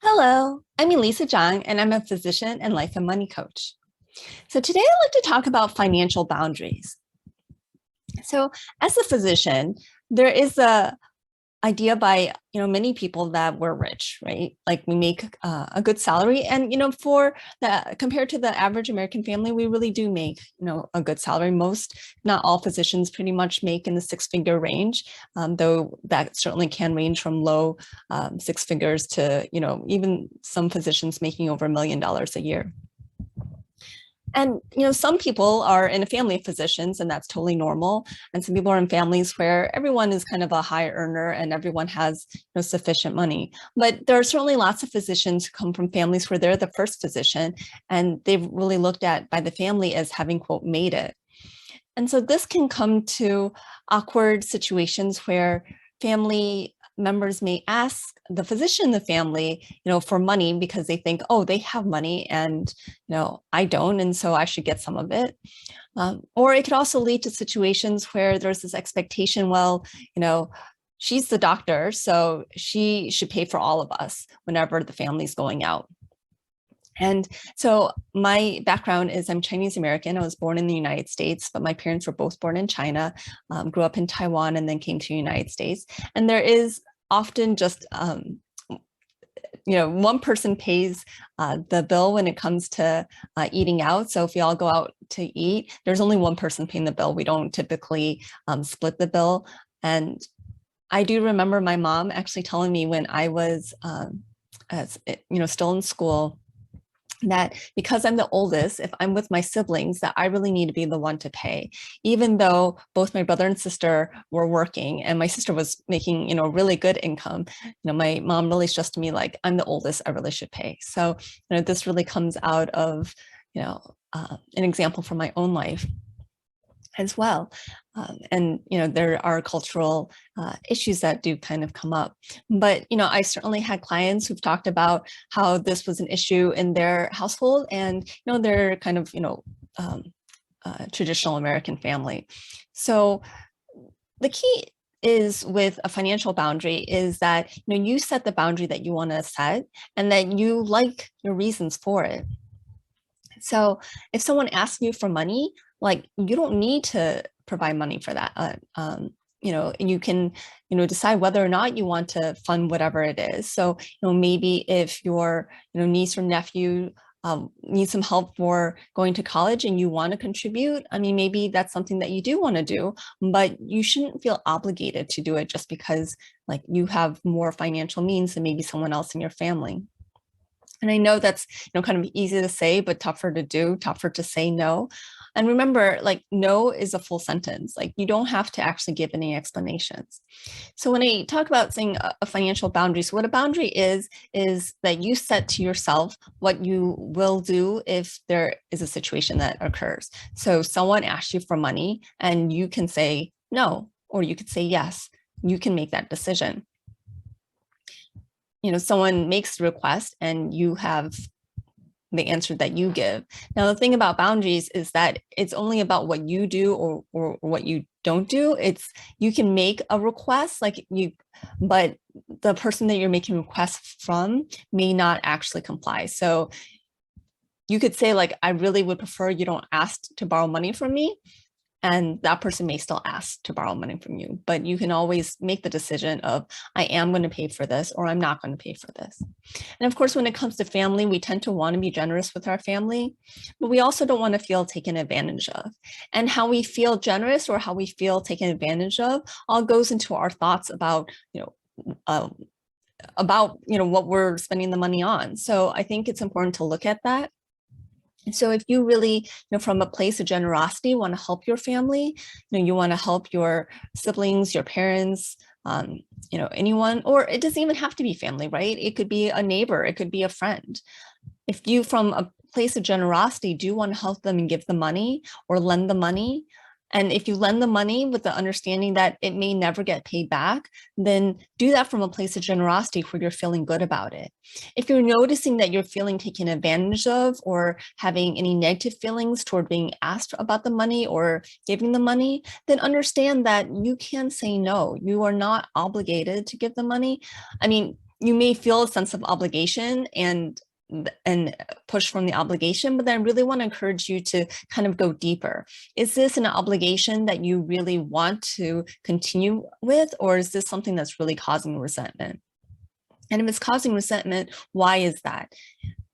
Hello, I'm Elisa Zhang, and I'm a physician and life and money coach. So today I'd like to talk about financial boundaries. So as a physician, there is a idea by many people that we're rich, right? Like we make a good salary, and for the compared to the average American family, we really do make a good salary. Most, not all physicians, pretty much make in the six-figure range, though that certainly can range from low six figures to even some physicians making over $1 million a year. And some people are in a family of physicians, and that's totally normal. And some people are in families where everyone is kind of a high earner and everyone has sufficient money. But there are certainly lots of physicians who come from families where they're the first physician, and they've really looked at by the family as having, quote, made it. And so this can come to awkward situations where family members may ask the physician in the family, for money because they think, oh, they have money and, I don't, and so I should get some of it. Or it could also lead to situations where there's this expectation, well, she's the doctor, so she should pay for all of us whenever the family's going out. And so my background is I'm Chinese American. I was born in the United States, but my parents were both born in China, grew up in Taiwan, and then came to the United States. And there is often just, one person pays the bill when it comes to eating out. So if we all go out to eat, there's only one person paying the bill. We don't typically split the bill. And I do remember my mom actually telling me when I was, still in school, that because I'm the oldest, if I'm with my siblings, that I really need to be the one to pay, even though both my brother and sister were working and my sister was making, really good income. My mom really stressed to me, like, I'm the oldest, I really should pay. So, this really comes out of, an example from my own life as well. And there are cultural issues that do kind of come up. But I certainly had clients who've talked about how this was an issue in their household, and they're kind of traditional American family. So the key is with a financial boundary is that you set the boundary that you want to set, and that you like your reasons for it. So if someone asks you for money, like, you don't need to provide money for that. You can, decide whether or not you want to fund whatever it is. So, maybe if your, niece or nephew need some help for going to college and you want to contribute, I mean, maybe that's something that you do want to do, but you shouldn't feel obligated to do it just because, like, you have more financial means than maybe someone else in your family. And I know that's, kind of easy to say, but tougher to do, tougher to say no. And remember, like, no is a full sentence. Like, you don't have to actually give any explanations. So when I talk about saying a financial boundary, so what a boundary is that you set to yourself what you will do if there is a situation that occurs. So someone asks you for money and you can say no, or you could say yes. You can make that decision. Someone makes the request and you have the answer that you give. Now, the thing about boundaries is that it's only about what you do or what you don't do. It's, you can make a request, but the person that you're making requests from may not actually comply. So you could say, like, I really would prefer you don't ask to borrow money from me. And that person may still ask to borrow money from you, but you can always make the decision of, I am going to pay for this, or I'm not going to pay for this. And of course, when it comes to family, we tend to want to be generous with our family, but we also don't want to feel taken advantage of. And how we feel generous or how we feel taken advantage of all goes into our thoughts about, what we're spending the money on. So I think it's important to look at that. So if you really, from a place of generosity, want to help your family, you want to help your siblings, your parents, anyone, or it doesn't even have to be family, right? It could be a neighbor, it could be a friend. If you, from a place of generosity, do want to help them and give the money or lend the money, and if you lend the money with the understanding that it may never get paid back, then do that from a place of generosity where you're feeling good about it. If you're noticing that you're feeling taken advantage of or having any negative feelings toward being asked about the money or giving the money, then understand that you can say no. You are not obligated to give the money. I mean, you may feel a sense of obligation and push from the obligation, but then I really want to encourage you to kind of go deeper. Is this an obligation that you really want to continue with, or is this something that's really causing resentment? And if it's causing resentment, why is that?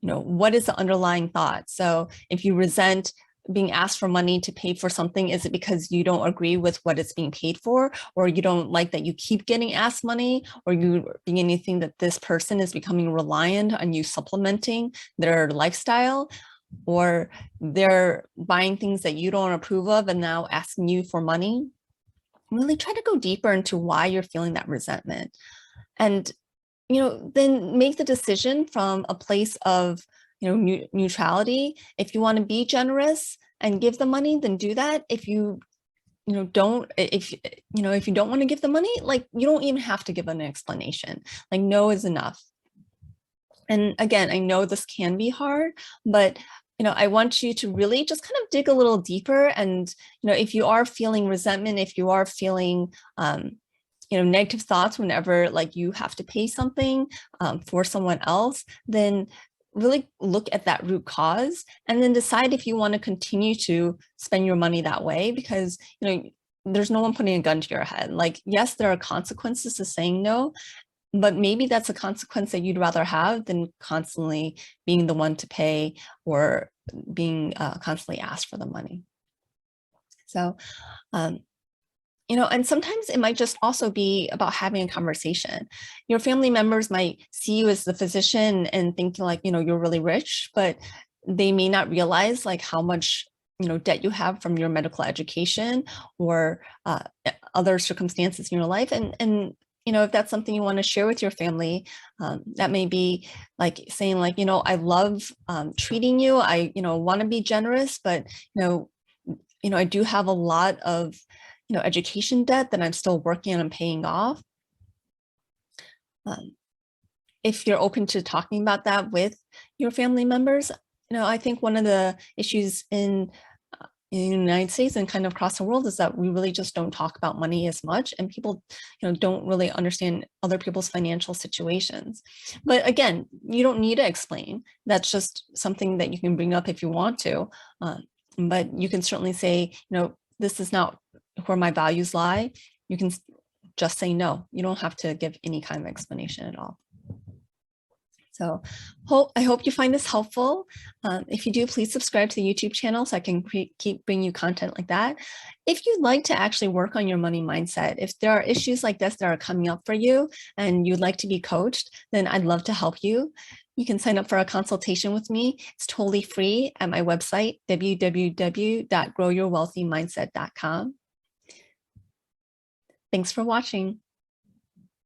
What is the underlying thought? So if you resent being asked for money to pay for something, is it because you don't agree with what it's being paid for, or you don't like that you keep getting asked money, or you beginning to think that this person is becoming reliant on you supplementing their lifestyle, or they're buying things that you don't approve of and now asking you for money? Really try to go deeper into why you're feeling that resentment. And then make the decision from a place of neutrality. If you want to be generous and give the money, then do that. If you don't, if you don't want to give the money, like, you don't even have to give an explanation. Like, no is enough. And again, I know this can be hard, but I want you to really just kind of dig a little deeper. And if you are feeling resentment, if you are feeling negative thoughts whenever like you have to pay something for someone else, then really look at that root cause and then decide if you want to continue to spend your money that way, because there's no one putting a gun to your head. Like, yes, there are consequences to saying no, but maybe that's a consequence that you'd rather have than constantly being the one to pay or being constantly asked for the money. So and sometimes it might just also be about having a conversation. Your family members might see you as the physician and thinking like, you're really rich, but they may not realize like how much, debt you have from your medical education or other circumstances in your life. And if that's something you want to share with your family, that may be like saying like, I love treating you. I, want to be generous, but, I do have a lot of education debt that I'm still working on and paying off. If you're open to talking about that with your family members, I think one of the issues in the United States and kind of across the world is that we really just don't talk about money as much, and people, don't really understand other people's financial situations. But again, you don't need to explain. That's just something that you can bring up if you want to. But you can certainly say, this is not where my values lie. You can just say no. You don't have to give any kind of explanation at all. So I hope you find this helpful. If you do, please subscribe to the YouTube channel so I can keep bringing you content like that. If you'd like to actually work on your money mindset, if there are issues like this that are coming up for you and you'd like to be coached, then I'd love to help you. You can sign up for a consultation with me. It's totally free at my website, www.growyourwealthymindset.com. Thanks for watching.